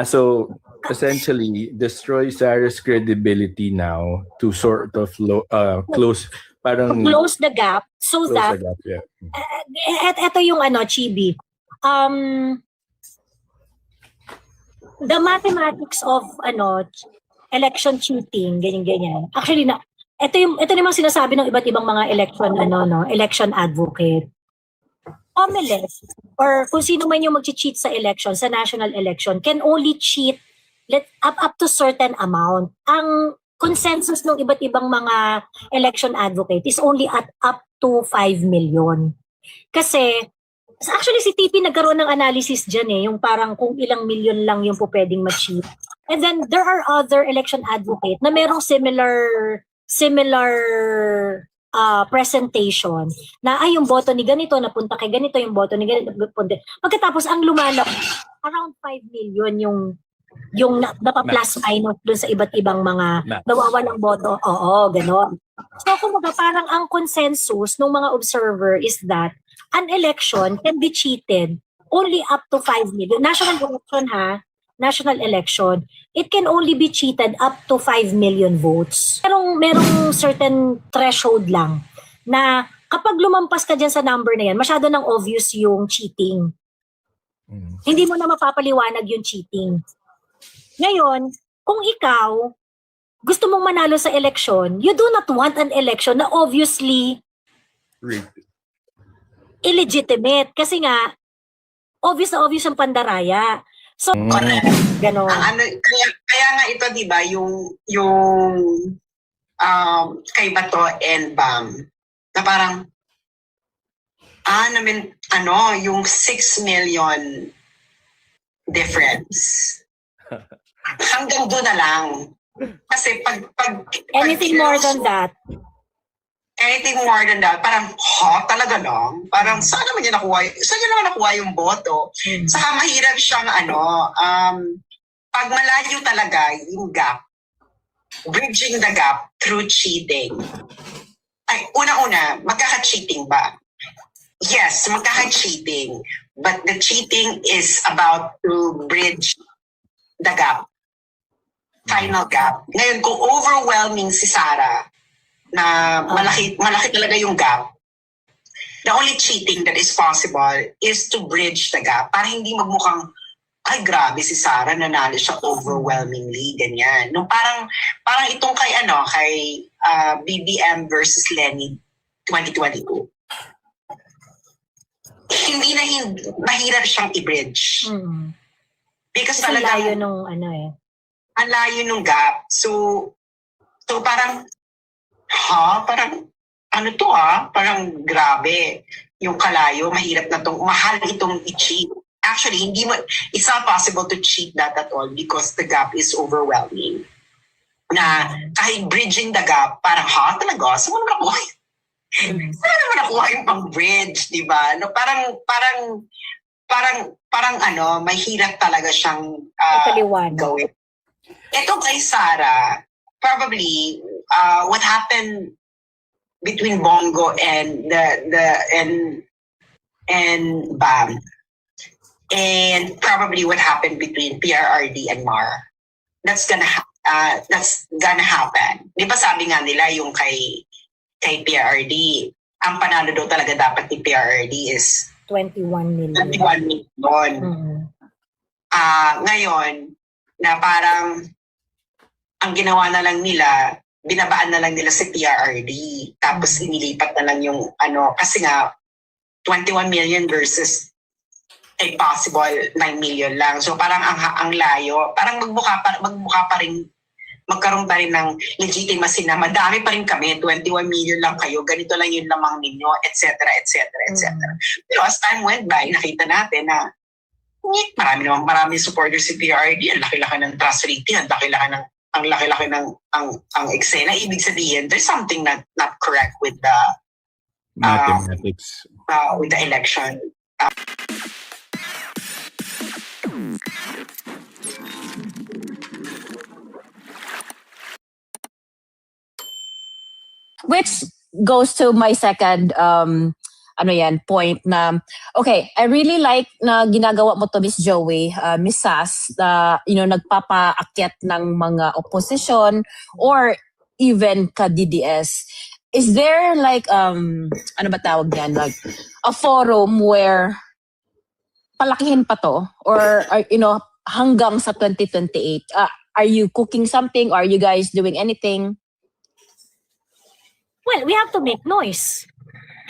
So essentially, destroy Sarah's credibility now to sort of close, parang close the gap so close that the gap, yeah. Ito yung Chibi. The mathematics of election cheating, ganyan. Actually ito naman sinasabi ng iba't ibang mga election advocate. COMELEC or kung sino man yung mag-cheat sa election, sa national election, can only cheat up to certain amount. Ang consensus ng iba't ibang mga election advocate is only at up to 5 million. Kasi actually si TP nagkaroon ng analysis dyan yung parang kung ilang milyon lang yung pwedeng ma-cheat. And then there are other election advocate na merong similar presentation na yung boto ni ganito napunta kay ganito, yung boto ni ganito napunta. Pagkatapos ang lumalabas around 5 million yung napa-plus minus dun sa iba't ibang mga nawawalang boto. Oo, gano'n. So kumbaga parang ang consensus ng mga observer is that an election can be cheated only up to 5 million. National election, it can only be cheated up to 5 million votes. Merong certain threshold lang na kapag lumampas ka dyan sa number na yan, masyado nang obvious yung cheating. Hindi mo na mapapaliwanag yung cheating. Ngayon, kung ikaw gusto mong manalo sa election, you do not want an election na obviously illegitimate. Kasi nga, obvious na obvious ang pandaraya. So, gano'n. Kaya nga ito, di ba, yung kay Bato and Bam, na parang, yung 6 million difference. Hanggang doon na lang. Kasi anything more than that, parang, talaga lang? Parang, saan naman nakuha yung boto? Saka mahirap siyang, pag malayo talaga yung gap, bridging the gap through cheating. Ay, una-una, magkaka-cheating ba? Yes, magkaka-cheating. But the cheating is about to bridge the gap. Final gap. Ngayon, kung overwhelming si Sara, na malaki talaga yung gap, the only cheating that is possible is to bridge the gap para hindi magmukhang, ay grabe si Sara, nanalo siya overwhelmingly, ganyan. Nung parang itong kay BBM versus Lenny 2022. Hindi mahirap siyang i-bridge. Because talaga layo nung ang layo nung gap. So parang parang parang grabe yung kalayo, mahirap na mahal itong i-cheat. Actually, it's not possible to cheat that at all because the gap is overwhelming. Na kahit bridging the gap, parang talaga, saan mo naman nakuha yung pang-bridge, di ba? No, parang mahirap talaga siyang gawin. Ito kay Sara, probably what happened between Bongo and and Bam, and probably what happened between PRRD and Mar. That's gonna happen. Di ba sabi nga nila yung kay PRRD, ang panalo daw talaga dapat ni PRRD is 21 million. 21 million. Ngayon, na parang ang ginawa na lang nila, binabaan na lang nila si PRRD. Tapos inilipat na lang yung kasi nga 21 million versus a possible 9 million lang. So parang ang layo, parang magmukha pa rin, magkaroon pa rin ng legitimacy na madami pa rin kami, 21 million lang kayo, ganito lang yung lamang ninyo, etc. Pero as time went by, nakita natin na maraming supporters si PRRD, ang laki-laki ng trust rating, ang laki-laki ng eksena. Ibig sabihin, there's something not correct with the mathematics, with the election. Which goes to my second point na, okay, I really like na ginagawa mo to, Miss Joey, Miss Sass, na, nagpapaakyat ng mga opposition or even ka-DDS. Is there like, ano ba tawag yan? Like, a forum where palakihin pa to? Or, hanggang sa 2028? Are you cooking something? Are you guys doing anything? Well, we have to make noise.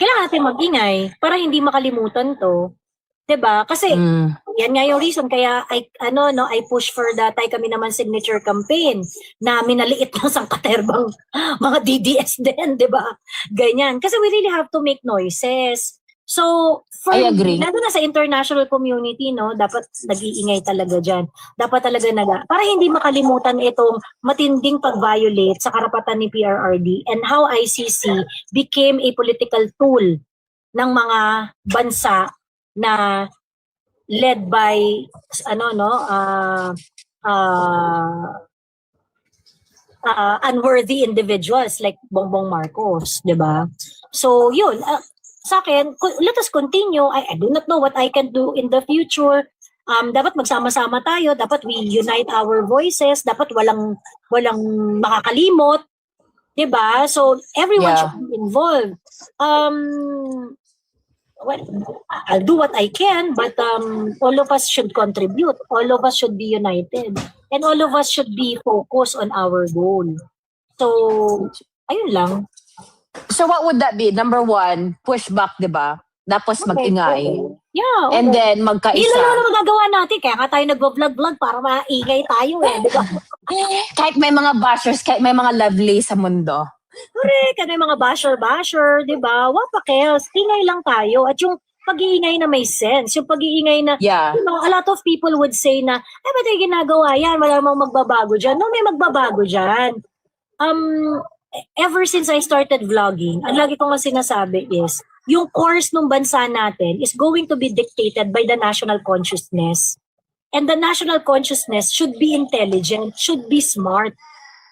Kailangan natin mag-ingay para hindi makalimutan to. 'Di ba? Kasi yan nga yung reason kaya I push for that ay kami naman signature campaign na minaliit ng sangkaterbang mga DDS din, 'di ba? Ganyan. Kasi we really have to make noises. So, I agree. lalo na sa international community, no, dapat nag-iingay talaga dyan. Dapat talaga para hindi makalimutan itong matinding pag-violate sa karapatan ni PRRD and how ICC became a political tool ng mga bansa na led by unworthy individuals like Bongbong Marcos, 'di ba? So, yun, sa akin, let us continue. I do not know what I can do in the future. Dapat magsama-sama tayo. Dapat we unite our voices. Dapat walang makakalimot. Diba? So, everyone should be involved. Well, I'll do what I can, but all of us should contribute. All of us should be united. And all of us should be focused on our goal. So, ayun lang. So what would that be? Number 1, push back, di ba? Tapos mag-ingay. Yeah. Okay. And then magkaisa. Ilan lang magagawa natin. Kaya nga tayo nag-vlog para maingay tayo di ba? Kahit may mga bashers, kahit may mga lovely sa mundo. Correct. Kahit may mga basher, di ba? Wapakels. Ingay lang tayo. At yung pag-iingay na may sense. Yung pag-iingay na, a lot of people would say na, ba't tayo ginagawa yan? Wala namang magbabago dyan. No, may magbabago dyan. Ever since I started vlogging, ang lagi kong sinasabi is, yung course ng bansa natin is going to be dictated by the national consciousness. And the national consciousness should be intelligent, should be smart.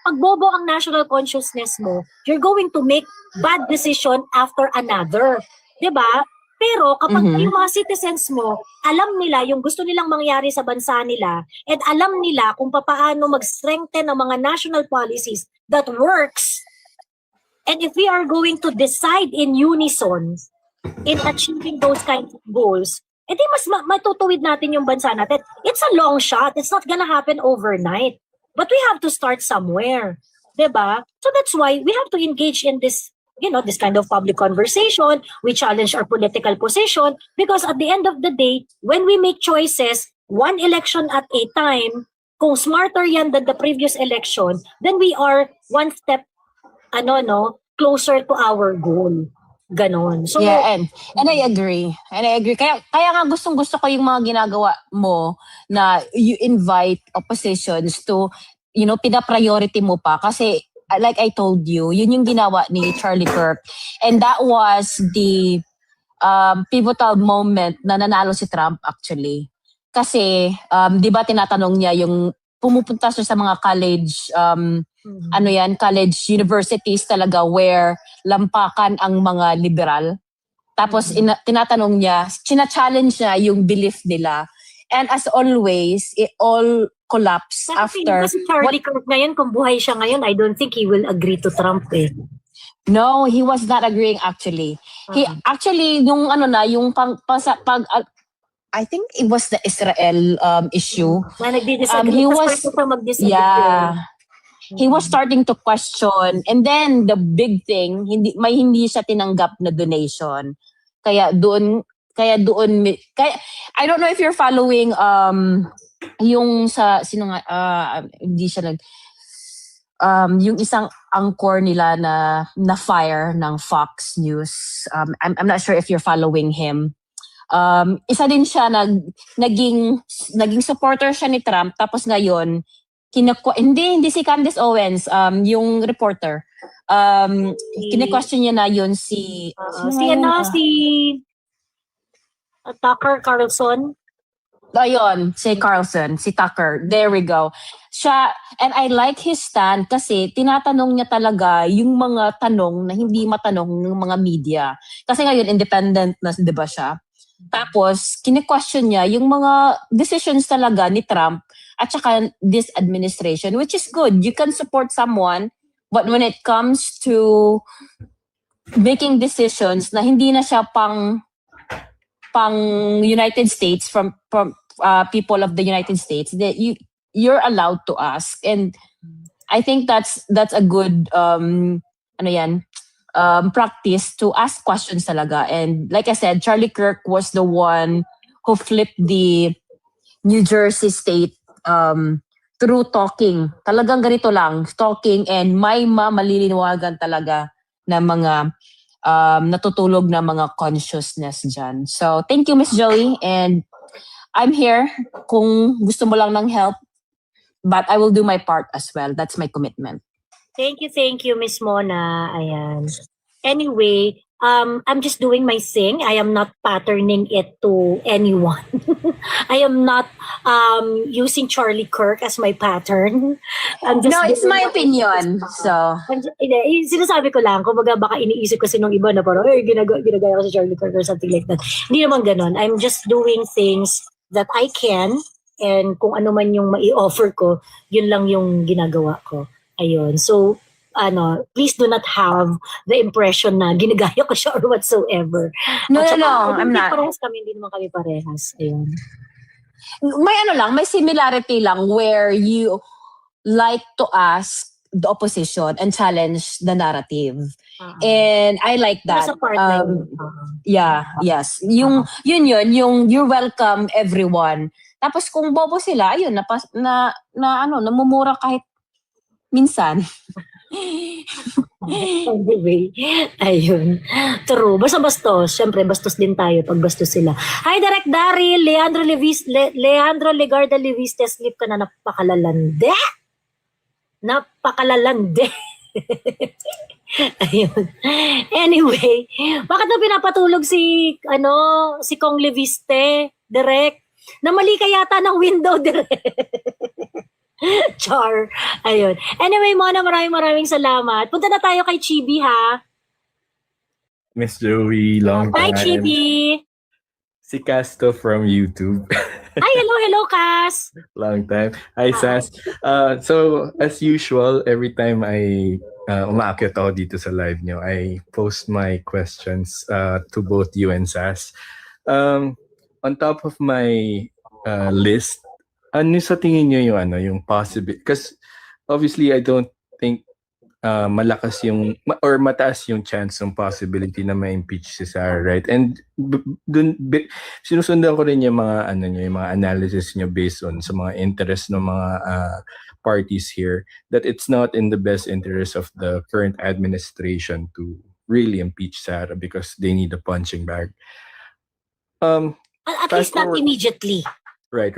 Pag bobo ang national consciousness mo, you're going to make bad decision after another. 'Di ba? Pero kapag yung mga citizens mo, alam nila yung gusto nilang mangyari sa bansa nila and alam nila kung paano mag-strengthen ang mga national policies that works. And if we are going to decide in unison in achieving those kinds of goals, edi mas matutuwid natin yung bansa natin. It's a long shot. It's not gonna happen overnight. But we have to start somewhere. Diba? So that's why we have to engage in this, this kind of public conversation. We challenge our political position because at the end of the day, when we make choices, one election at a time, kung smarter yan than the previous election, then we are one step closer to our goal. Ganon. So, yeah, and I agree. Kaya nga gustong-gusto ko yung mga ginagawa mo na you invite oppositions to, pina-priority mo pa. Kasi, like I told you, yun yung ginawa ni Charlie Kirk. And that was the pivotal moment na nanalo si Trump actually. Kasi, di ba tinatanong niya yung pumupunta siya sa mga college, college universities talaga where lampakan ang mga liberal. Tapos tinatanong niya, china-challenge niya yung belief nila. And as always, it all collapsed after. Si Charlie Kirk ngayon, kung buhay siya ngayon, I don't think he will agree to Trump eh. No, he was not agreeing actually. He actually, yung I think it was the Israel issue. He was he was starting to question, and then the big thing, hindi siya tinanggap na donation. Kaya doon I don't know if you're following yung sa sino nga hindi siya yung isang anchor nila na fire ng Fox News. I'm not sure if you're following him. Isa din siya naging supporter siya ni Trump, tapos ngayon hindi si Candace Owens, yung reporter, kine-question niya na yun si Tucker Carlson. Ayun, si Carlson, si Tucker. There we go. Siya, and I like his stand kasi tinatanong niya talaga yung mga tanong na hindi matanong ng mga media. Kasi ngayon, independent na, di ba siya? Tapos, kine-question niya yung mga decisions talaga ni Trump at saka this administration, which is good. You can support someone, but when it comes to making decisions na hindi na siya pang United States from people of the United States, that you're allowed to ask, and I think that's a good practice to ask questions talaga. And like I said, Charlie Kirk was the one who flipped the New Jersey state through talking. Talagang ganito lang, talking, and may malilinawagan talaga na mga natutulog na mga consciousness dyan. So, thank you, Miss Joey. And I'm here kung gusto mo lang ng help. But I will do my part as well. That's my commitment. Thank you, Miss Mona. Ayan. Anyway, I'm just doing my thing. I am not patterning it to anyone. I am not using Charlie Kirk as my pattern. I'm just No, it's my opinion. So, sinasabi ko lang, kumbaga baka iniisip kasi nung iba na parang, ginagaya ko si Charlie Kirk or something like that. Hindi naman ganon. I'm just doing things that I can, and kung ano man yung mai-offer ko, yun lang yung ginagawa ko. Ayun. So, please do not have the impression na ginagaya ko siya or whatsoever. No, At saka, I'm hindi not. Parehas kami, hindi naman kami parehas. Ayun. May similarity lang where you like to ask the opposition and challenge the narrative. And I like that. Nasa part na yun. Yeah, yes. Yung you're welcome everyone. Tapos kung bobo sila, ayun, namumura kahit minsan. Anyway, ayun. True. Basta bastos. Siyempre, bastos din tayo pag bastos sila. Hi, Direk Daryl. Leandro Legarda Leviste. Sleep ka na, napakalalande. Ayun. Anyway, bakit na pinapatulog si Kong Leviste, Direk? Na mali ka yata ng window, Direk. Char. Ayun. Anyway, Mona, maraming salamat. Punta na tayo kay Chibi, ha? Miss Joey, long Hi, time. Chibi. Si Casto from YouTube. Hi, hello, Cass. Long time. Hi, Sas. So, as usual, every time I umaakyat ako dito sa live nyo, I post my questions to both you and Sas. On top of my list, ano sa tingin nyo yung possible? Because obviously, I don't think malakas or mataas yung chance ng possibility na ma-impeach si Sarah, right? And sinusundan ko rin yung mga yung mga analysis nyo based on sa mga interest ng mga parties here, that it's not in the best interest of the current administration to really impeach Sarah because they need a punching bag. At least not immediately. Right.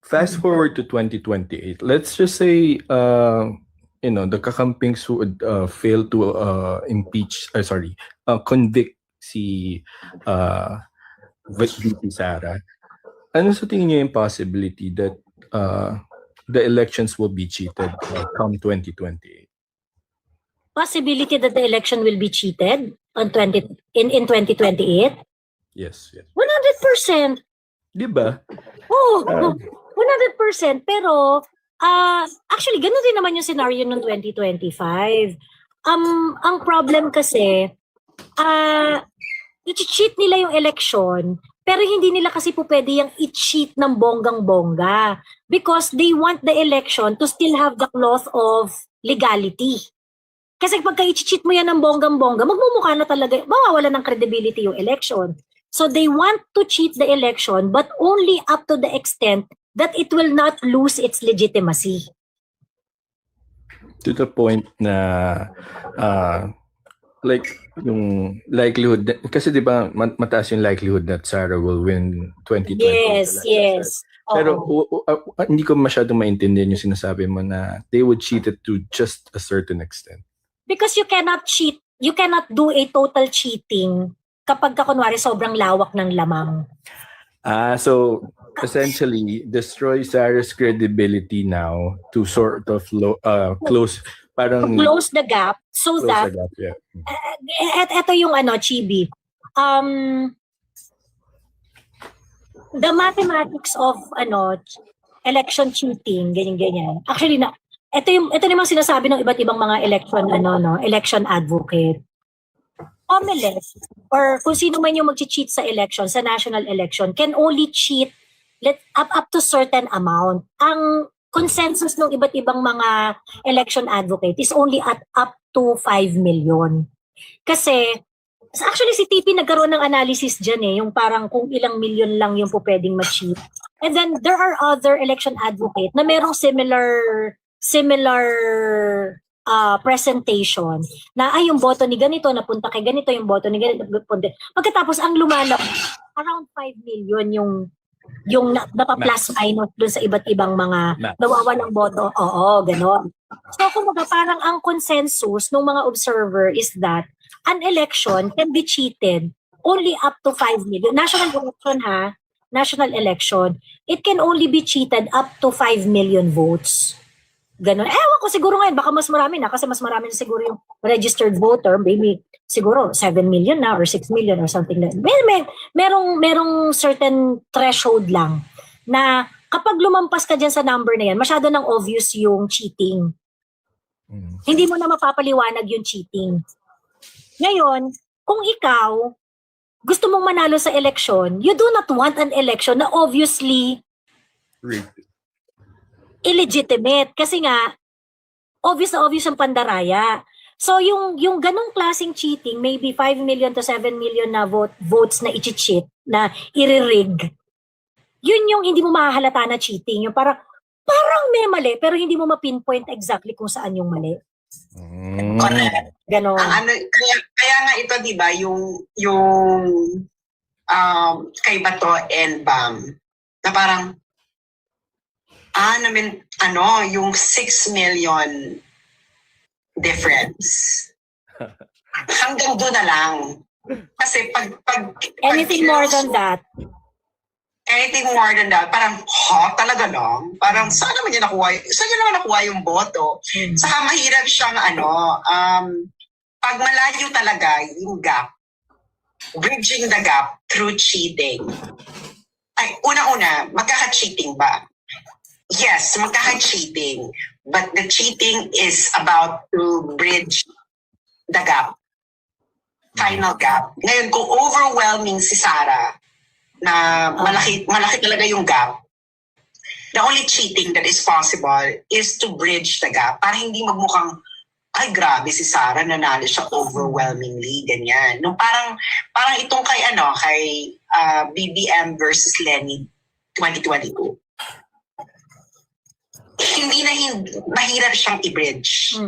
Fast forward to 2028. Let's just say the kakampings would fail to convict si VP Sara. Ano sa tingin niyo yung possibility that the elections will be cheated come 2028? Possibility that the election will be cheated in 2028? Yes. 100%. Di ba? Oh, 100%. Pero, actually, ganun din naman yung scenario ng 2025. Ang problem kasi, i-cheat nila yung election, pero hindi nila kasi po pwede yung i-cheat ng bonggang-bongga because they want the election to still have the cloth of legality. Kasi pagka i-cheat mo yan ng bonggang-bongga, magmumukha na talaga, mawawala ng credibility yung election. So they want to cheat the election but only up to the extent that it will not lose its legitimacy. To the point na like yung likelihood, kasi di ba mataas yung likelihood that Sarah will win 2020. Yes. Pero hindi ko masyadong maintindihan yung sinasabi mo na they would cheat it to just a certain extent. Because you cannot cheat, you cannot do a total cheating kapag kunwari sobrang lawak ng lamang. So essentially, destroy Sarah's credibility now to sort of close, parang Close the gap so close that the gap, yeah. Ito yung Chibi. The mathematics of election cheating, ganyan. Actually ito namang sinasabi ng iba't ibang mga election advocate. Omelette or kung sino man yung mag-cheat sa election, sa national election, can only cheat up to certain amount. Ang consensus ng iba't ibang mga election advocate is only at up to 5 million. Kasi actually si TP nagkaroon ng analysis dyan yung parang kung ilang million lang yung po pwedeng ma-cheat. And then there are other election advocate na merong similar presentation na yung boto ni ganito napunta kay ganito, yung boto ni ganito napunta. Pagkatapos ang lumalabas around 5 million yung napa-plus minus dun sa iba't ibang mga nawawalang boto. Oo, gano'n. So kumbaga parang ang consensus ng mga observer is that an election can be cheated only up to 5 million. National election, it can only be cheated up to 5 million votes. Ganon. Ewan ko siguro ngayon, baka mas marami na kasi mas marami na siguro yung registered voter, maybe siguro 7 million na or 6 million or something like that. Merong certain threshold lang na kapag lumampas ka dyan sa number na yan, masyado nang obvious yung cheating. Hindi mo na mapapaliwanag yung cheating. Ngayon, kung ikaw gusto mong manalo sa election, you do not want an election na obviously illegitimate kasi nga obvious ang pandaraya. So yung ganong klaseng cheating, maybe 5 million to 7 million na votes na i-cheat, na i-rig. Yun yung hindi mo mahahalata na cheating. Yung parang may mali pero hindi mo ma-pinpoint exactly kung saan yung mali. Correct. Ganon. Kaya nga ito, 'di ba, yung kay Bato and Bam na parang yung 6 million difference. Hanggang doon na lang. Kasi pag anything more than that, parang, talaga lang? Parang, saan naman nakuha yung boto? Saka mahirap siyang, pag malayo talaga yung gap, bridging the gap through cheating. Ay, una-una, magkaka-cheating ba? Yes, magkaka-cheating. But the cheating is about to bridge the gap. Final gap. Ngayon, kung overwhelming si Sarah, na malaki talaga yung gap, the only cheating that is possible is to bridge the gap para hindi magmukhang, ay grabe si Sarah, nanalo siya overwhelmingly, ganyan. Nung parang itong kay BBM versus Lenny 2022. Hindi mahirap siyang i-bridge.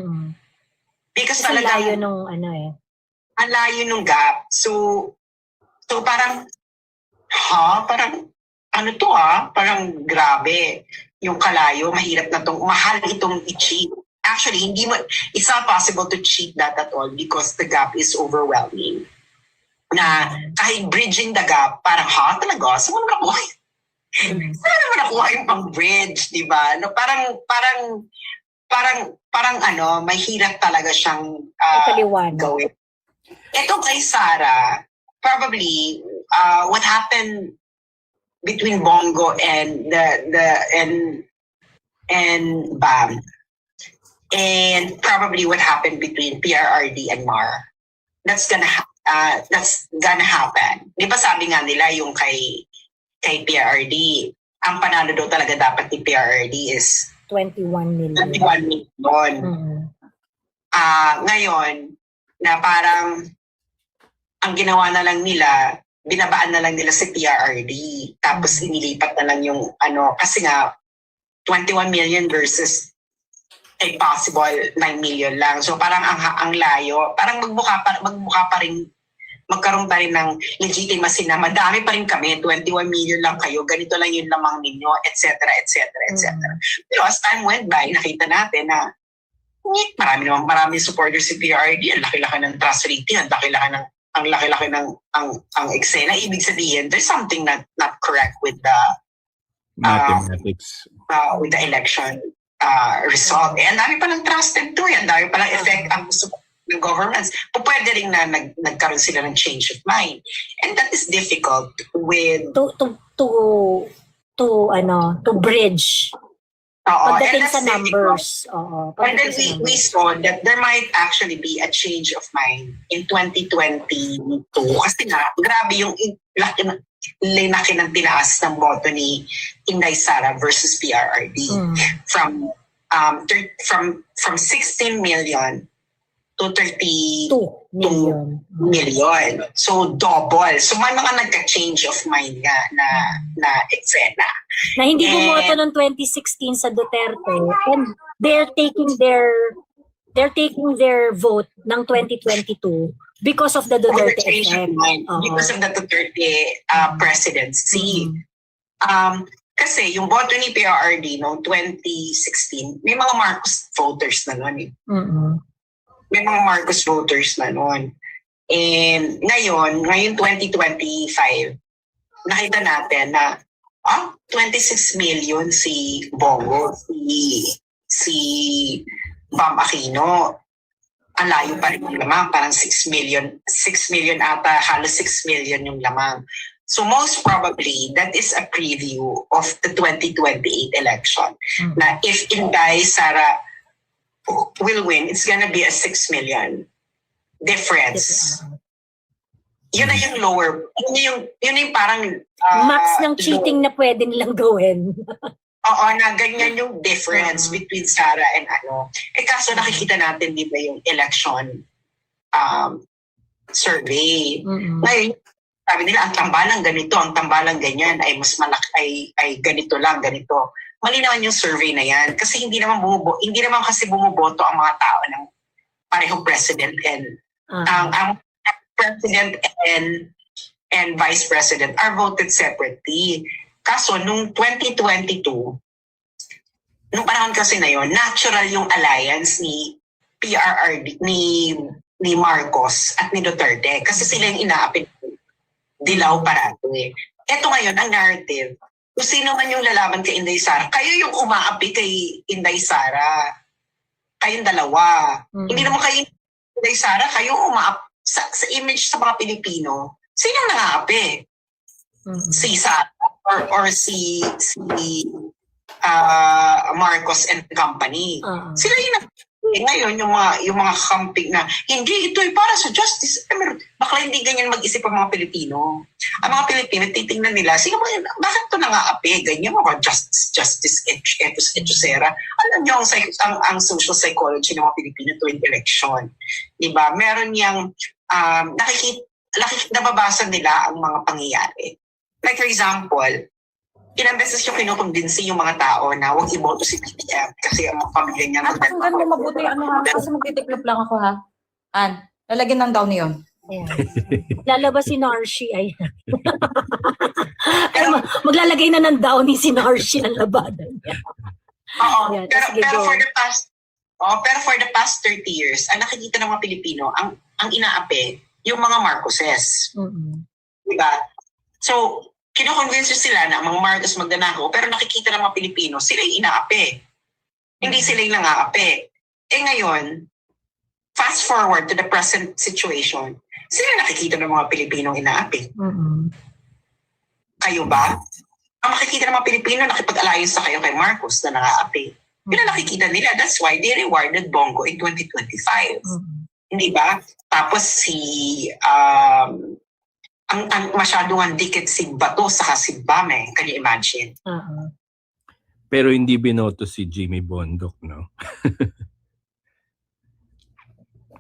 Because kasi talaga layo nung ang layo nung gap. So parang parang parang grabe yung kalayo, mahirap na mahal itong i-cheat. Actually, it's not possible to cheat that at all because the gap is overwhelming. Na kahit bridging the gap, parang talaga, saan mo naman nakuha yung pang-bridge, di ba? No, parang mahirap talaga siyang gawin. Ito kay Sarah, probably what happened between Bongo and Bam, and probably what happened between PRRD and Mar. That's gonna happen. Di ba sabi nga nila yung kay PRRD, ang panalo daw talaga dapat ni PRRD is 21 million. Ngayon, na parang ang ginawa na lang nila, binabaan na lang nila si PRRD. Tapos inilipat na lang yung kasi nga 21 million versus a possible 9 million lang. So parang ang layo, parang magmukha pa rin, magkaroon pa rin ng legitimacy na madami pa rin kami, 21 million lang kayo, ganito lang yung lamang ninyo, etc. Pero as time went by, nakita natin na marami supporters si PRRD, ang laki-laki ng trust rating, ang ang laki-laki ng ang eksena, ibig sabihin there's something not correct with the Mathematics. election result. Ang dami pa ng trusted to, ang dami pa ng effect ang gusto ng governments. Pwede rin na nagkaroon sila ng change of mind. And that is difficult with to bridge pagdating sa numbers. And then we saw that there might actually be a change of mind in 2022 kasi nga grabe yung laki ng tinaas ng boto ni Inday Sara versus PRRD from 16 million to 32 million. So double. So may mga nagka-change of mind nga na eksena. Na hindi bumoto noong 2016 sa Duterte, and they're taking their vote ng 2022 because of the Duterte effect. Because of the Duterte presidency. Kasi yung boto ni PRRD noong 2016, may mga Marcos voters na noon eh. May mga Marcos voters na noon. And ngayon 2025, nakita natin na 26 million si Bongo, si Bam Aquino. Ang layo pa rin yung lamang, parang 6 million ata, halos 6 million yung lamang. So most probably, that is a preview of the 2028 election. Na if Inday Sara will win, it's gonna be a 6 million difference. Yun na yung lower, yun yung parang max ng cheating na pwede nilang gawin. Oo, na ganyan yung difference between Sara and ano. Kaso nakikita natin, di ba, yung election survey. Ngayon, sabi nila, ang tambalang ganito, ang tambalang ganyan ay mas malaki, ay ganito lang, ganito. Mali naman yung survey na yan kasi hindi naman kasi bumuboto ang mga tao ng parehong president and ang president and vice president are voted separately. Kaso nung 2022, nung panahon kasi na yon, natural yung alliance ni PRRD, ni Marcos at ni Duterte kasi sila yung inaapit dilaw parado eh. Ito ngayon ang narrative. Kung sino man yung lalaban kay Inday Sara, kayo yung umaapi kay Inday Sara. Kayong dalawa. Hindi naman kayo Inday Sara, kayo umaapi sa image sa mga Pilipino. Sino yung nangaapi? Si Sara or si Marcos and company. Sila yung ngayon yung mga camping na hindi ito ay para sa justice. Bakla hindi ganyan mag-isip ang mga Pilipino. Ang mga Pilipino titingnan nila, sige bakit ito nangaapi? Ganyan mga justice etusera. Alam niyo ang social psychology ng mga Pilipino tuwing election. Diba? Meron yang nababasa nila ang mga pangyayari. Like for example, ilang beses yung kinukumbinsi yung mga tao na huwag iboto si BBM kasi ang mga pamilya niya. Pakinggan mo mabuti kasi magtitiklop lang ako ha. Lalagyan ng gown niyon. Lalabas si Narshi ay. Maglalagay na ng down ni si Narshi ng labanan niya. Oo. Pero for the past 30 years, ang nakikita ng mga Pilipino, ang inaapi, yung mga Marcoses. Diba? So, kinoconvince sila na ang mga Marcos magdanako, pero nakikita ng mga Pilipino, sila yung inaapi. Hindi sila yung nangaapi. Ngayon, fast forward to the present situation, sila nakikita ng mga Pilipino inaapi. Kayo ba? Ang makikita ng mga Pilipino, nakipag-alliance sa kayo kay Marcos na nangaapi. Yun ang nakikita nila. That's why they rewarded Bongo in 2025. Hindi ba? Tapos ang masyadong dikit si Bato sa si Bame. Can you imagine? Pero hindi binoto si Jimmy Bondoc, no?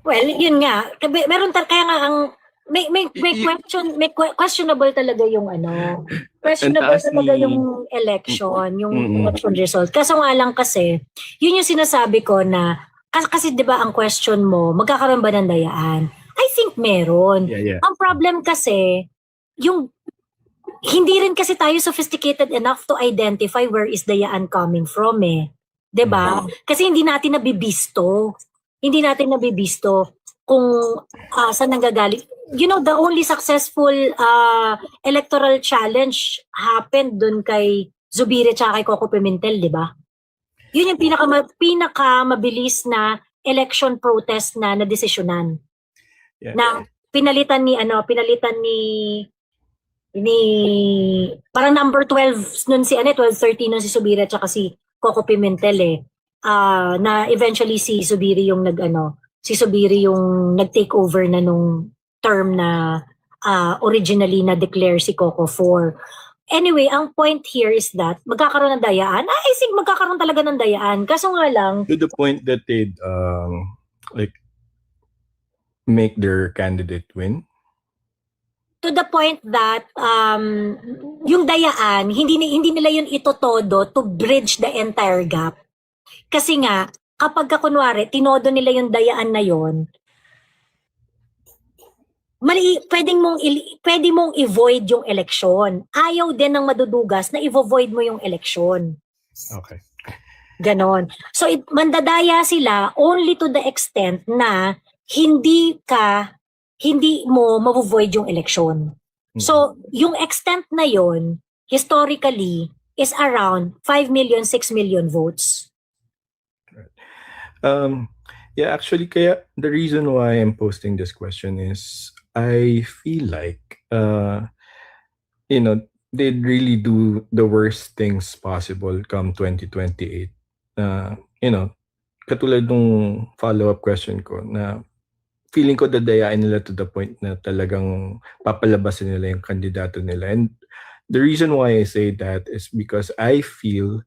Well, yun nga. Meron kaya nga ang may questionable talaga yung questionable talaga yung election, yung election result. Kaso nga lang kasi, yun yung sinasabi ko na kasi 'di ba ang question mo, magkakaroon ba ng dayaan? I think meron. Yeah. Ang problem kasi, yung hindi rin kasi tayo sophisticated enough to identify where is dayaan coming from eh. 'Di ba? Kasi hindi natin nabibisto. kung saan nanggagaling. You know, the only successful electoral challenge happened dun kay Zubiri at kay Coco Pimentel, di ba? Yun yung pinakamabilis na election protest na nadesisyonan. Yeah. Na pinalitan ni parang number 12 nun si 12-13 nun si Zubiri at saka si Coco Pimentel na eventually si Zubiri yung nag-take over na nung term na originally na declare si Coco for. Anyway, ang point here is that magkakaroon ng dayaan. I think magkakaroon talaga ng dayaan. Kaso nga lang, To the point that they'd like make their candidate win. to the point that yung dayaan, hindi nila yun itotodo to bridge the entire gap. Kasi nga, kapag kunwari, tinodo nila yung dayaan na yun, pwede mong i-void yung election. Ayaw din ng madudugas na i-void mo yung election. Okay. Ganon. So, mandadaya sila only to the extent na hindi mo ma-void yung election. So, yung extent na yon historically, is around 5 million, 6 million votes. Yeah, actually, kaya the reason why I'm posting this question is I feel like, they'd really do the worst things possible come 2028. Katulad nung follow-up question ko na feeling ko dadayain nila to the point na talagang papalabasin nila yung kandidato nila. And the reason why I say that is because I feel,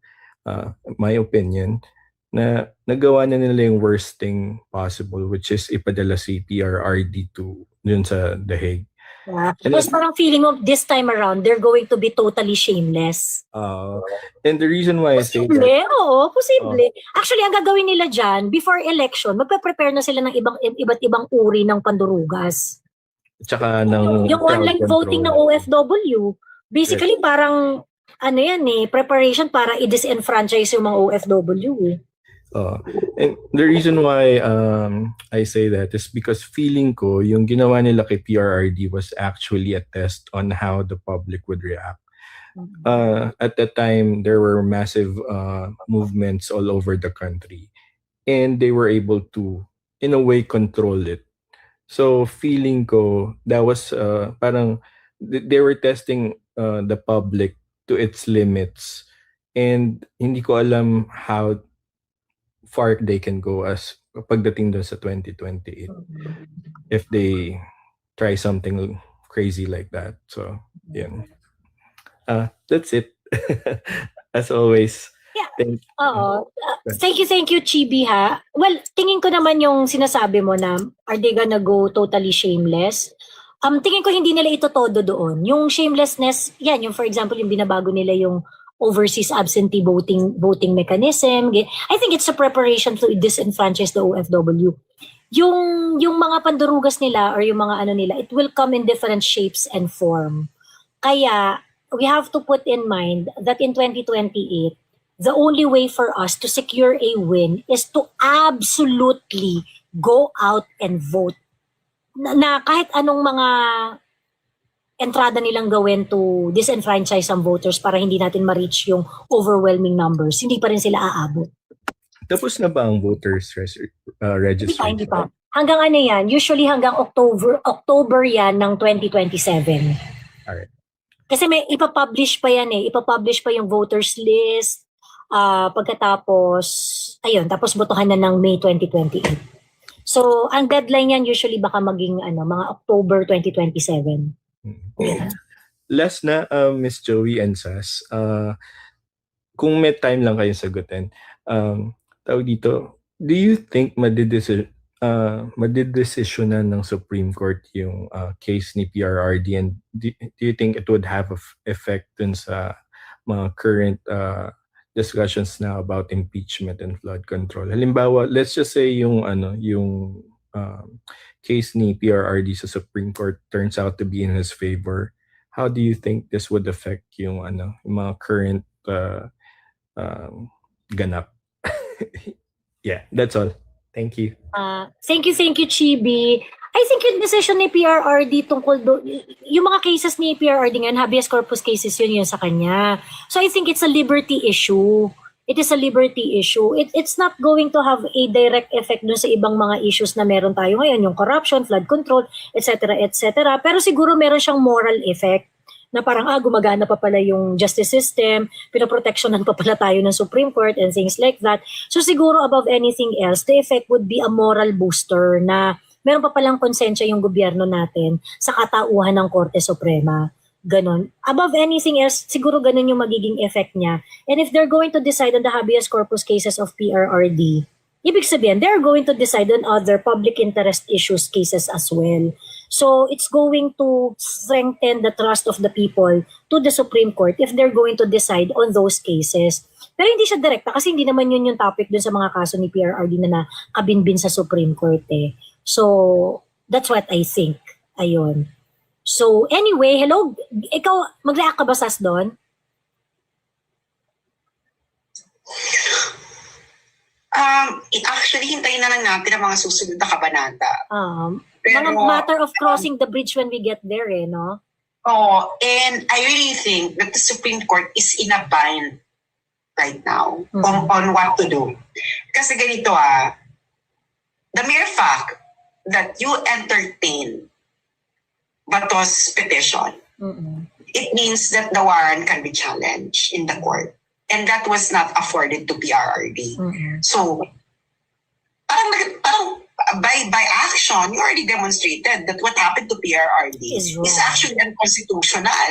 my opinion, na nagawa na nila yung worst thing possible, which is ipadala si PRRD to dun sa The Hague. Yeah. And Tapos parang feeling mo this time around, they're going to be totally shameless. And the reason why I say Posible, that, oo, posible. Actually, ang gagawin nila dyan, before election, magpe-prepare na sila ng iba't ibang uri ng pandurugas. tsaka ng Yung crowd online control. voting ng OFW, basically parang, preparation para i-disenfranchise yung mga OFW And the reason why I say that is because feeling ko yung ginawa nila kay PRRD was actually a test on how the public would react. At that time, there were massive movements all over the country, and they were able to, in a way, control it. So feeling ko that was parang they were testing the public to its limits, and hindi ko alam how far they can go as pagdating doon sa 2028 if they try something crazy like that. So, yeah. That's it. As always. Yeah. Thank you. Thank you, Chibi, ha? Well, tingin ko naman yung sinasabi mo na are they gonna go totally shameless? Tingin ko hindi nila ito todo doon. Yung shamelessness, yan, yung for example, yung binabago nila yung overseas absentee voting mechanism. I think it's a preparation to disenfranchise the OFW. Yung mga pandurugas nila or yung mga nila, it will come in different shapes and form. Kaya we have to put in mind that in 2028, the only way for us to secure a win is to absolutely go out and vote. Na kahit anong mga entrada nilang gawin to disenfranchise some voters para hindi natin ma-reach yung overwhelming numbers, hindi pa rin sila aabot. Tapos na ba ang voters registration? Hindi pa. Hanggang yan? Usually hanggang October yan ng 2027. Alright. Kasi may ipapublish pa yan Ipapublish pa yung voters list. Pagkatapos, tapos botohan na ng May 2028. So, ang deadline yan usually baka maging mga October 2027. Last na, Miss Joey and Sas, kung may time lang kayong sagutin, tawag dito, do you think madidesisyonan ng Supreme Court yung case ni PRRD, and do you think it would have effect dun sa mga current discussions now about impeachment and flood control? Halimbawa, let's just say yung case ni PRRD sa Supreme Court turns out to be in his favor. How do you think this would affect yung mga current ganap? Yeah, that's all. Thank you. Thank you, Chibi. I think yung decision ni PRRD tungkol yung mga cases ni PRRD ngayon, habeas corpus cases yun sa kanya. So I think it's a liberty issue. It is a liberty issue. It's not going to have a direct effect dun sa ibang mga issues na meron tayo ngayon, yung corruption, flood control, etc., etc. Pero siguro meron siyang moral effect na parang gumagana pa pala yung justice system, pinoprotectionan pa pala tayo ng Supreme Court and things like that. So siguro above anything else, the effect would be a moral booster na meron pa palang konsensya yung gobyerno natin sa katauhan ng Korte Suprema. Ganon. Above anything else, siguro ganon yung magiging effect niya. And if they're going to decide on the habeas corpus cases of PRRD, ibig sabihin, they're going to decide on other public interest issues cases as well. So it's going to strengthen the trust of the people to the Supreme Court if they're going to decide on those cases. Pero hindi siya direkta kasi hindi naman yun yung topic dun sa mga kaso ni PRRD na nakabinbin sa Supreme Court eh. So that's what I think. Ayun. So anyway, hello. Ikaw, mag-react ka ba, Sas, doon? Actually, hintayin na lang natin ang mga susunod na kabanata. Mga matter of crossing the bridge when we get there, no? Oh, and I really think that the Supreme Court is in a bind right now on what to do. Kasi ganito the mere fact that you entertain Bato's petition, it means that the warrant can be challenged in the court. And that was not afforded to PRRD. So, parang by action, you already demonstrated that what happened to PRRD is actually unconstitutional.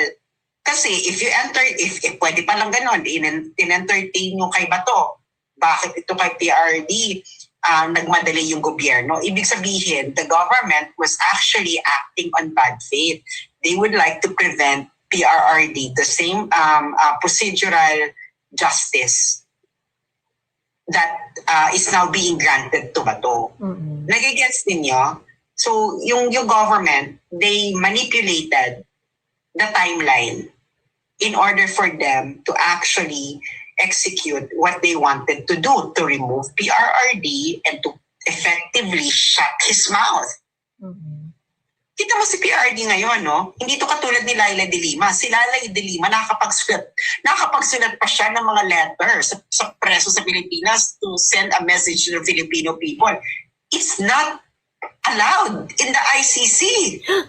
Kasi if pwede pa lang ganon, in-entertain nyo kay Bato, bakit ito kay PRRD nagmadali yung gobyerno? Ibig sabihin, the government was actually acting on bad faith. They would like to prevent PRRD the same procedural justice that is now being granted to Bato. Nagigets ninyo? So, yung government, they manipulated the timeline in order for them to actually execute what they wanted to do, to remove PRRD and to effectively shut his mouth. Kita mo si PRRD ngayon, no? Hindi to katulad ni Laila de Lima. Si Laila de Lima, nakakapagsulat pa siya ng mga letters sa preso sa Pilipinas to send a message to the Filipino people. It's not allowed in the ICC.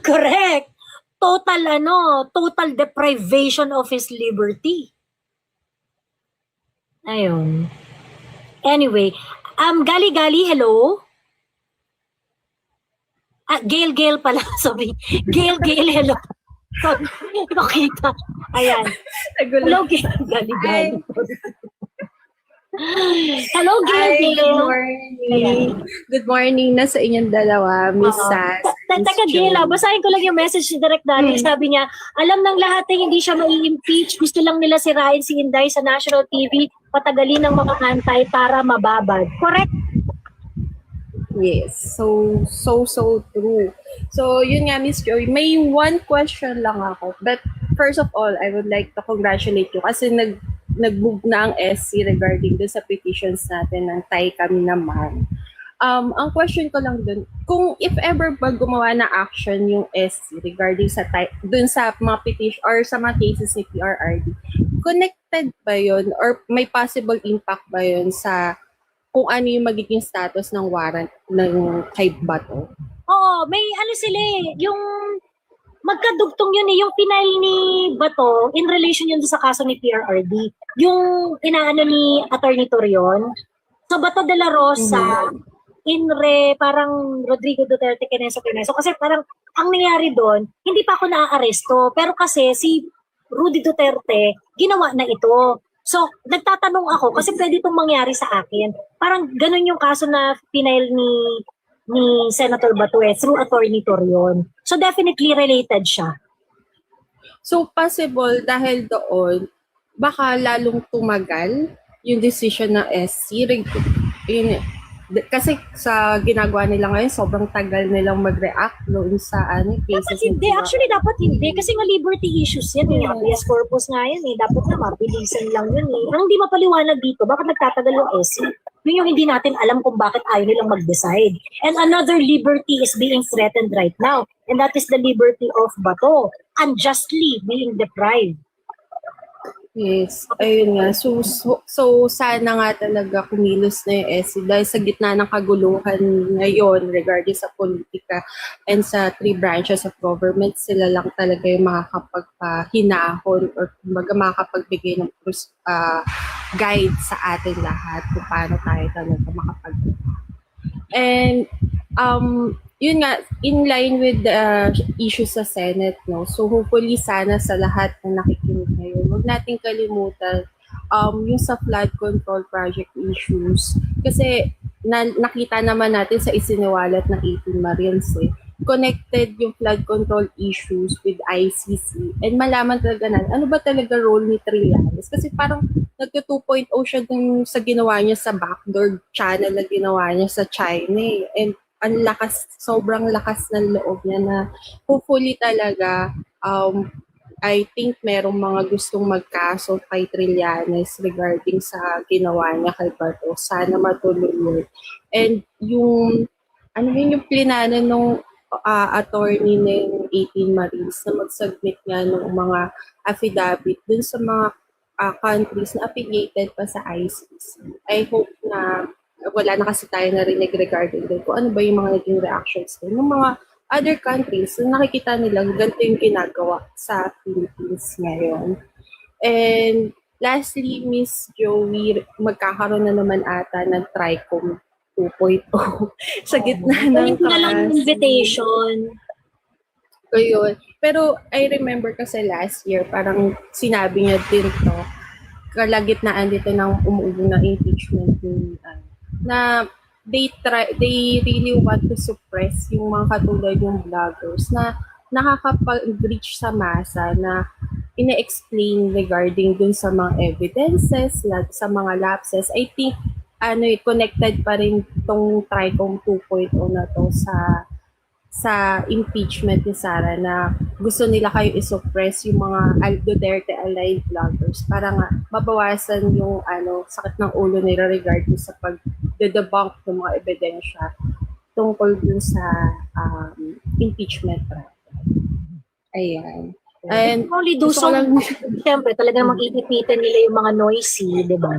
Correct. Total deprivation of his liberty. Ayun. Anyway, Gali, hello? Gail pala, sorry. Gail, hello. Sorry, nakita. Ayan. Hello, Gali. Hello, Gail. Good morning. Good morning na sa inyong dalawa, Miss Sas. Teka, Gail, basahin ko lang yung message ni Direk Daniel. Sabi niya, alam ng lahat na hindi siya mai-impeach. Gusto lang nila sirain si Inday sa national TV, patagalin ng mga antay para mababad. Correct? Yes. So true. So, yun nga, Miss Joy, may one question lang ako. But first of all, I would like to congratulate you kasi nag-move na ang SC regarding dun sa petitions natin ng Tay Kami Naman. Ang question ko lang dun, kung if ever ba gumawa na action yung SC regarding sa dun sa mga petition or sa mga cases ni PRRD, connected ba yun or may possible impact ba yun sa kung ano yung magiging status ng warrant ng kay Bato? Oo, may sila yung magkadugtong yun yung final ni Bato in relation yun sa kaso ni PRRD. Yung inaano ni Attorney Torion. So Bato de la Rosa, parang Rodrigo Duterte Keneso. Kasi parang ang nangyari doon, hindi pa ako naaaresto. Pero kasi si Rudy Duterte, ginawa na ito. So, nagtatanong ako kasi pwede itong mangyari sa akin. Parang ganun yung kaso na final ni Senator Bato through Attorney Torion. So, definitely related siya. So, possible dahil doon, baka lalong tumagal yung decision ng SC. Kasi sa ginagawa nila ngayon, sobrang tagal nilang mag-react doon sa cases. Dapat hindi. Actually, dapat hindi. Kasi nga liberty issues yan. Habeas corpus nga yan. Dapat na mabilisan lang yun. Ang hindi mapaliwanag dito, bakit nagtatagal yung SC? Yun yung hindi natin alam kung bakit ayaw nilang mag-decide. And another liberty is being threatened right now. And that is the liberty of Bato, unjustly being deprived. Yes, ayun nga. So sana nga talaga kumilos na yung SC dahil sa gitna ng kaguluhan ngayon regarding sa politika and sa three branches of government, sila lang talaga yung makakapagpahinahon or makakapagbigay ng guide sa atin lahat kung paano tayo talaga makapag. And yun nga, in line with the issues sa Senate, no? So hopefully sana sa lahat na nakikinig ngayon, huwag nating kalimutan yung sa flood control project issues. Kasi nakita naman natin sa isiniwalat ng 18 Marines, connected yung flood control issues with ICC and malaman talaga na ano ba talaga role ni Trillanes. Kasi parang nagka 2.0 siya dun sa ginawa niya sa backdoor channel na ginawa niya sa China. And ang lakas, sobrang lakas ng loob niya na hopefully talaga, I think merong mga gustong magkaso kay Trillanes regarding sa ginawa niya kay Bato. Sana matuloy yun. And yung, yung plinano nung attorney ng 18 Marines na mag-submit nga ng mga affidavit dun sa mga countries na affiliated pa sa ICC. I hope na wala na kasi tayo narinig regarding din kung ano ba yung mga naging reactions din ng mga other countries na nakikita nilang ganito yung ginagawa sa Philippines ngayon. And lastly, Miss Joey, magkakaroon na naman ata ng TRICOM 2.0 sa gitna ng Hindi na lang invitation. Ayun. Pero I remember kasi last year, parang sinabi niya din to, kalagitnaan dito ng umuubo na impeachment na they really want to suppress yung mga katulad yung vloggers na nakakapag-reach sa masa na ina-explain regarding dun sa mga evidences, sa mga lapses. I think connected pa rin tong TRICOM 2.0 na to sa impeachment ni Sara na gusto nila kayo isuppress yung mga Duterte aligned vloggers para nga mabawasan yung sakit ng ulo nila regarding sa pag-debunk ng mga ebidensya tungkol dun sa impeachment trial. Ayan. And only do so, siyempre talagang mag-iipitan nila yung mga noisy, di ba?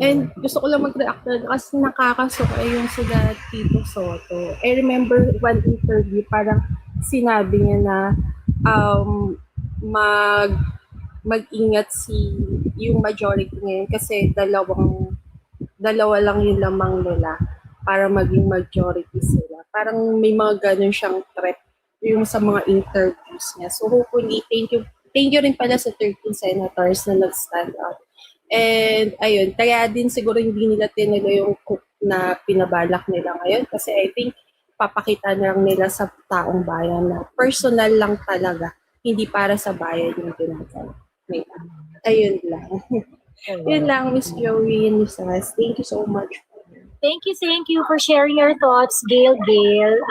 And gusto ko lang mag-react na kasi nakakasuka yung sila Tito Soto. I remember one interview, parang sinabi niya na mag-ingat yung majority ngayon kasi dalawa lang yung lamang nila para maging majority sila. Parang may mga ganun siyang threat yung sa mga interviews niya. So hopefully, thank you rin pala sa 13 senators na nag-stand out. And ayun, kaya din siguro hindi nila tinalo yung cook na pinabalak nila ngayon kasi I think papakita na lang nila sa taong bayan na personal lang talaga, hindi para sa bayan yung ginagawa. Ayun lang. Yun lang, Miss Joey and Miss Ras. Thank you so much. Thank you for sharing your thoughts, Gail.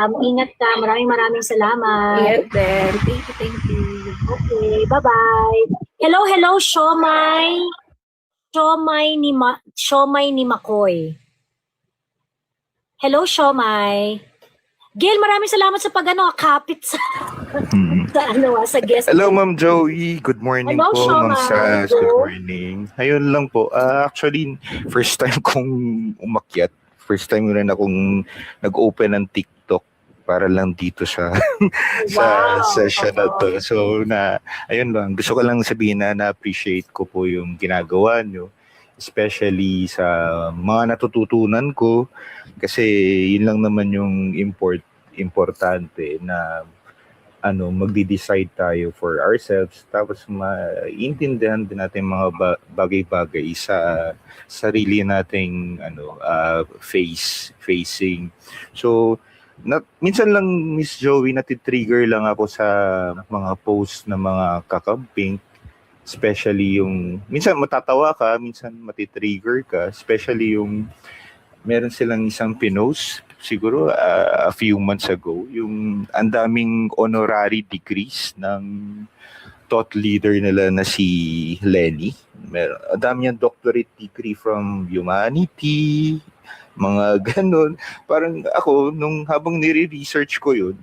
Ingat ka. Maraming salamat. Ingat din. Thank you. Okay, bye-bye. Hello, Siomay. Siomay ni Makoy. Hello, Siomay. Gail, maraming salamat sa kapit sa sa guest. Hello, Ma'am Joey. Good morning Hello, po, Ma'am Shoma. Sas. Good morning. Ayun lang po. Actually, first time kong umakyat. First time rin akong nag-open ng TikTok para lang dito sa Wow. session na to. So, ayun lang. Gusto ko lang sabihin na na-appreciate ko po yung ginagawa nyo. Especially sa mga natututunan ko. Kasi yun lang naman yung importante na magde-decide tayo for ourselves tapos maintindihan din natin mga bagay-bagay sa sarili nating facing. So minsan lang, Miss Joey, natitrigger lang ako sa mga post na mga kakamping, especially yung minsan matatawa ka, minsan matitrigger ka, especially yung meron silang isang pinost siguro a few months ago, yung ang daming honorary degrees ng thought leader nila na si Lenny. Ang dami niyang doctorate degree from humanity, mga ganun. Parang ako, nung habang nire-research ko yun,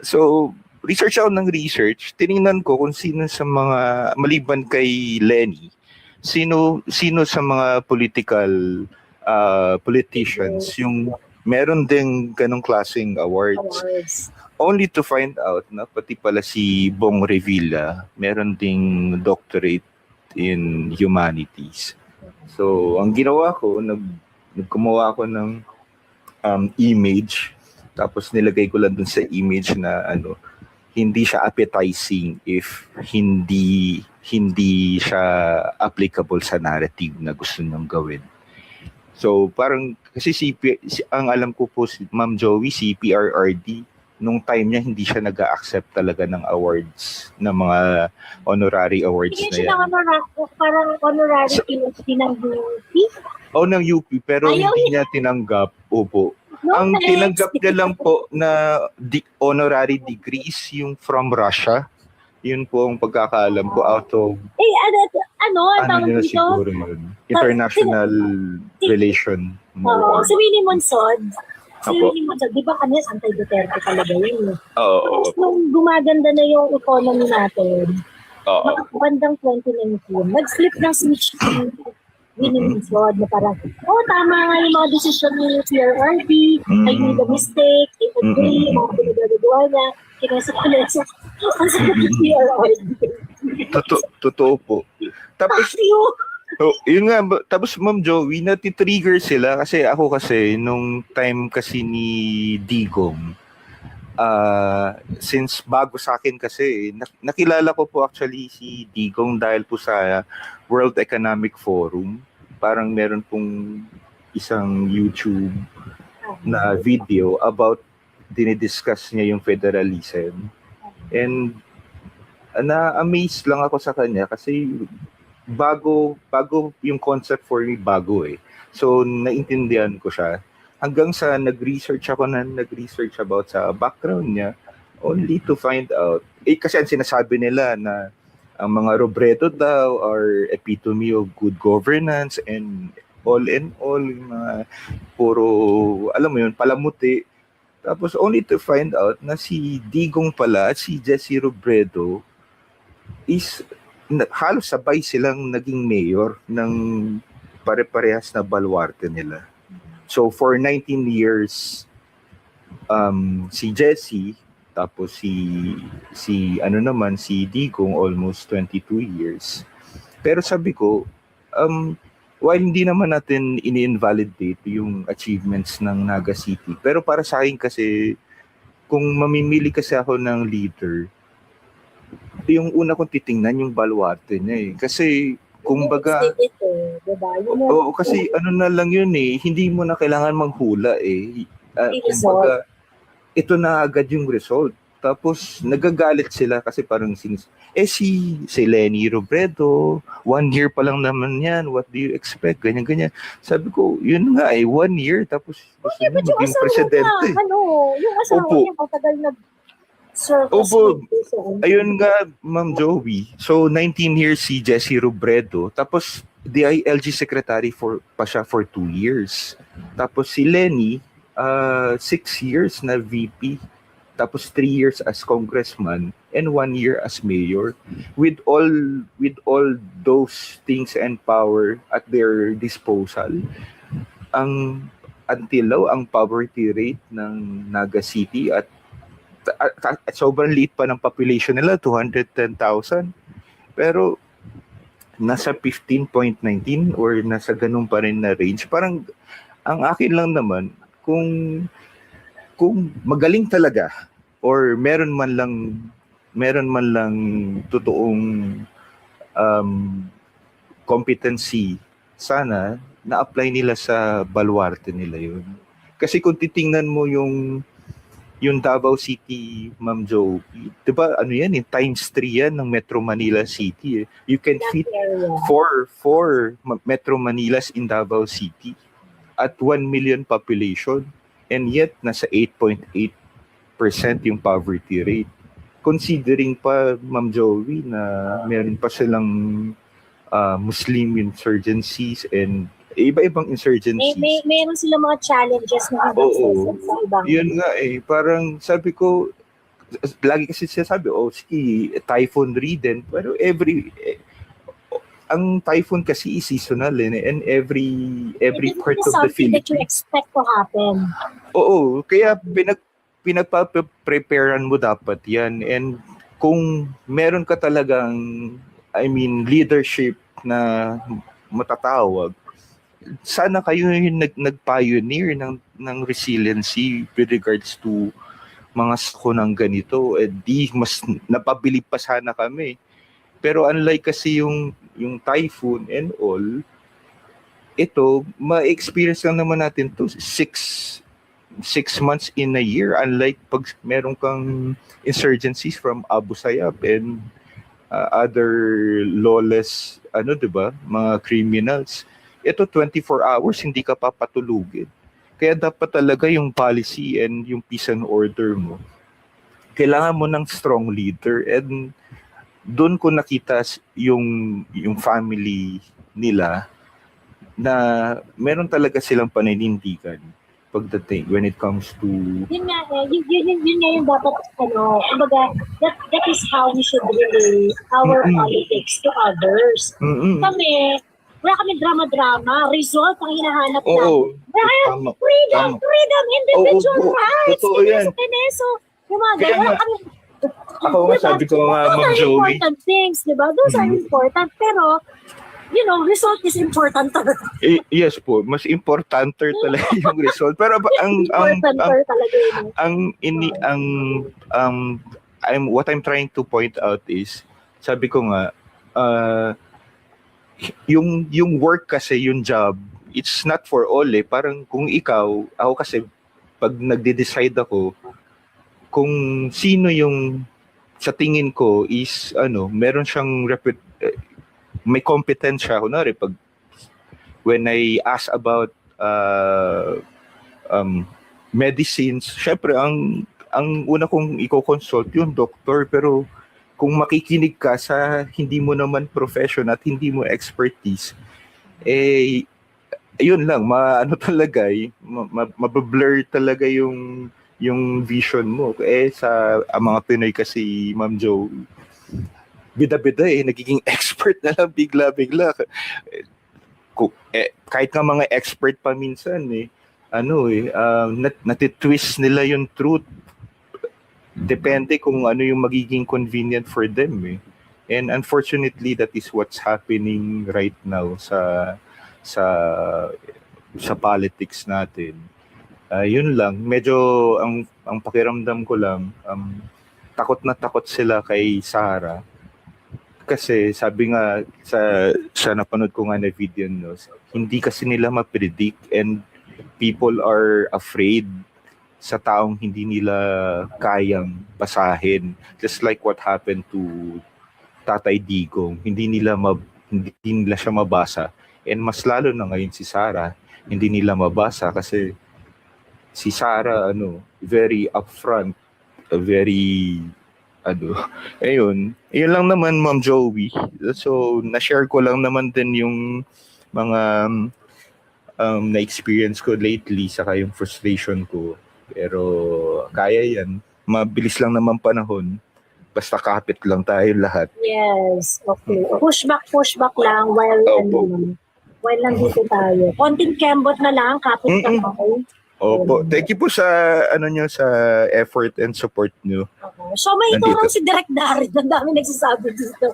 so, research ako ng research, tiningnan ko kung sino sa mga, maliban kay Lenny, sino sa mga politicians yung meron ding ganong klaseng awards. Only to find out na pati pala si Bong Revilla meron ding doctorate in humanities. So, ang ginawa ko, naggumawa ako ng image, tapos nilagay ko lang dun sa image na hindi siya appetizing if hindi siya applicable sa narrative na gusto niyong gawin. So, parang, kasi ang alam ko po, si Ma'am Joey, si PRRD, nung time niya, hindi siya nag-accept talaga ng awards, ng mga honorary awards Hindi na siya yan. parang honorary ng UP. Ng UP, pero Ayaw hindi niya tinanggap. Opo. No, Ang next. tinanggap niya lang po na honorary degrees yung from Russia. Yun po ang pagkakaalam ko out of Ang tawag nila dito? siguro yun. International relation. Oo, si Winnie Monsod. Si Apo. Winnie Monsod, di ba kanya anti-Duterte talaga yun? Oo. Tapos nung gumaganda na yung economy natin, Oo. bandang 2019, nag-flip ng switch si Winnie Monsod na parang, tama nga yung mga desisyon ni PRRD, I made a mistake, I agree, mga pinagagawa niya, kinasa-kinasa, ang sagot ni PRRD. Totoo po. Tapos, yun nga, tapos Ma'am Joey, natitrigger sila kasi nung time kasi ni Digong, since bago sa akin kasi, nakilala ko po actually si Digong dahil po sa World Economic Forum. Parang meron pong isang YouTube na video about dinidiscuss niya yung federalism. And na-amaze lang ako sa kanya kasi bago yung concept for me, bago eh. So, naintindihan ko siya. Hanggang sa nag-research about sa background niya, only to find out, kasi ang sinasabi nila na ang mga Robredo daw are epitome of good governance and all in all, yung mga puro, alam mo yun, palamuti. Tapos only to find out na si Digong pala at si Jesse Robredo is halos sabay silang naging mayor ng pare-parehas na baluarte nila. So for 19 years, si Jesse, tapos si Digong almost 22 years. Pero sabi ko, while hindi naman natin ini-invalidate yung achievements ng Naga City, pero para sa akin kasi, kung mamimili kasi ako ng leader, yung una kong titingnan yung baluarte niya eh. Kasi kumbaga, kasi na lang yun eh, hindi mo na kailangan manghula eh. Kumbaga, ito na agad yung result. Tapos nagagalit sila kasi parang si Lenny Robredo, 1 year pa lang naman yan, what do you expect? Ganyan. Sabi ko, yun nga eh, 1 year, tapos gusto niya maging presidente. Yung asawa niya, matagal Opo, ayun nga, Ma'am Joey. So, 19 years si Jesse Robredo. Tapos, DILG secretary pa siya for 2 years. Tapos si Lenny, 6 years na VP. Tapos 3 years as congressman and 1 year as mayor. With all those things and power at their disposal, ang poverty rate ng Naga City at sobrang liit pa ng population nila, 210,000. Pero nasa 15.19 or nasa ganun pa rin na range. Parang ang akin lang naman, kung magaling talaga or meron man lang totoong competency, sana na-apply nila sa baluarte nila yun. Kasi kung titingnan mo yung Davao City, Ma'am Jo, di ba yan eh, times 3 yan ng Metro Manila City eh. You can fit 4 Metro Manilas in Davao City at 1 million population, and yet nasa 8.8% yung poverty rate. considering pa, Ma'am Joey, na meron pa silang Muslim insurgencies and iba-ibang insurgencies. Meron sila mga challenges na Oo. sa ibang. Yun nga parang sabi ko, lagi kasi siya sabi, sige, typhoon ridden, pero ang typhoon kasi is seasonal and every part of the something that you Philippines. expect to happen. Oo, kaya pinagpa-preparean mo dapat yan. And kung meron ka talagang, leadership na matatawag, sana kayo yung nag-pioneer ng resiliency with regards to mga sakunang ganito. Di mas napabilib pa sana kami. Pero unlike kasi yung typhoon and all, ito, ma-experience lang naman natin to 6 months in a year, unlike pag meron kang insurgencies from Abu Sayyaf and other lawless, diba, mga criminals. Ito 24 hours, hindi ka papatulugin. Kaya dapat talaga yung policy and yung peace and order mo, kailangan mo ng strong leader. And doon ko nakita yung family nila na meron talaga silang paninindigan pagdating when it comes to Yun nga yung dapat, kumbaga, that is how we should relate our politics to others. Kami, wala kami drama-drama, result ang hinahanap natin. Tama. Freedom, individual rights, Totoo yan. so, yung mga Kaya ganyan, nga, kami, ako nga sabi ko nga, those Ma'am are Joey, important things, di ba? Those are important, pero, result is important talaga. yes po, mas importante talaga yung result. Pero what I'm trying to point out is, sabi ko nga, yung work kasi, yung job, it's not for all Parang kung ako kasi, pag nagde-decide ako, kung sino yung sa tingin ko is, meron siyang may kompetensya. Kunwari, when I ask about medicines, syempre, ang una kong i-consult yung doktor, pero kung makikinig ka sa hindi mo naman profession at hindi mo expertise, yun lang, mabablur talaga yung vision mo. Sa mga Pinoy kasi, Ma'am Jo, bida-bida nagiging expert na lang bigla-bigla. Kahit nga mga expert pa minsan natitwist nila yung truth. Depende kung ano yung magiging convenient for them And unfortunately, that is what's happening right now sa politics natin. Yun lang, medyo ang pakiramdam ko lang, takot na takot sila kay Sara. Kasi sabi nga sa napanood ko nga na video hindi kasi nila ma-predict and people are afraid sa taong hindi nila kayang basahin. Just like what happened to Tatay Digong, hindi nila siya mabasa. And mas lalo na ngayon si Sara, hindi nila mabasa kasi si Sara very upfront, very ayun lang naman, Ma'am Joey. So na-share ko lang naman din yung mga na-experience ko lately saka yung frustration ko. Pero kaya yan, mabilis lang naman panahon, basta kapit lang tayo lahat. Yes, okay. Push back lang while nandito tayo. Konting kembot na lang, kapit lang ako. Opo. Thank you po sa sa effort and support nyo. Okay. So may iturong si Direk Darin, ang dami nagsasabi dito.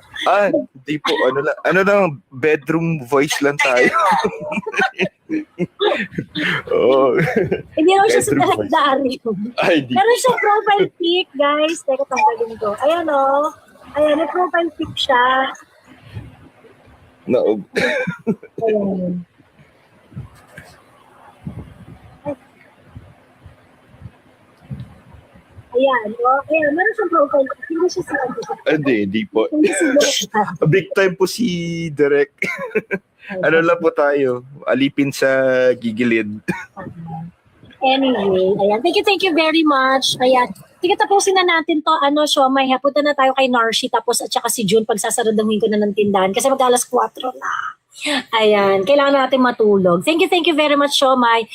Hindi po, lang, bedroom voice lang tayo. Hindi raw siya si Direk voice. Darin. Meron siya profile pic, guys. Teka, tanggalin ko. Ayan may profile pic siya. No. Ayan. Ayan, meron siyang profile. Hindi siya si Hindi po. Hindi si Direk. Big time po si Direk. Lang po tayo, alipin sa gigilid. Anyway, ayan. Thank you very much. Ayan. Sige, tapusin na natin to. Siomay, ha? Punta na tayo kay Narshi, tapos at saka si June, pagsasaraduhin ko na ng tindahan. Kasi mag-alas 4 na. Ayan, kailangan natin matulog. Thank you very much, Siomay.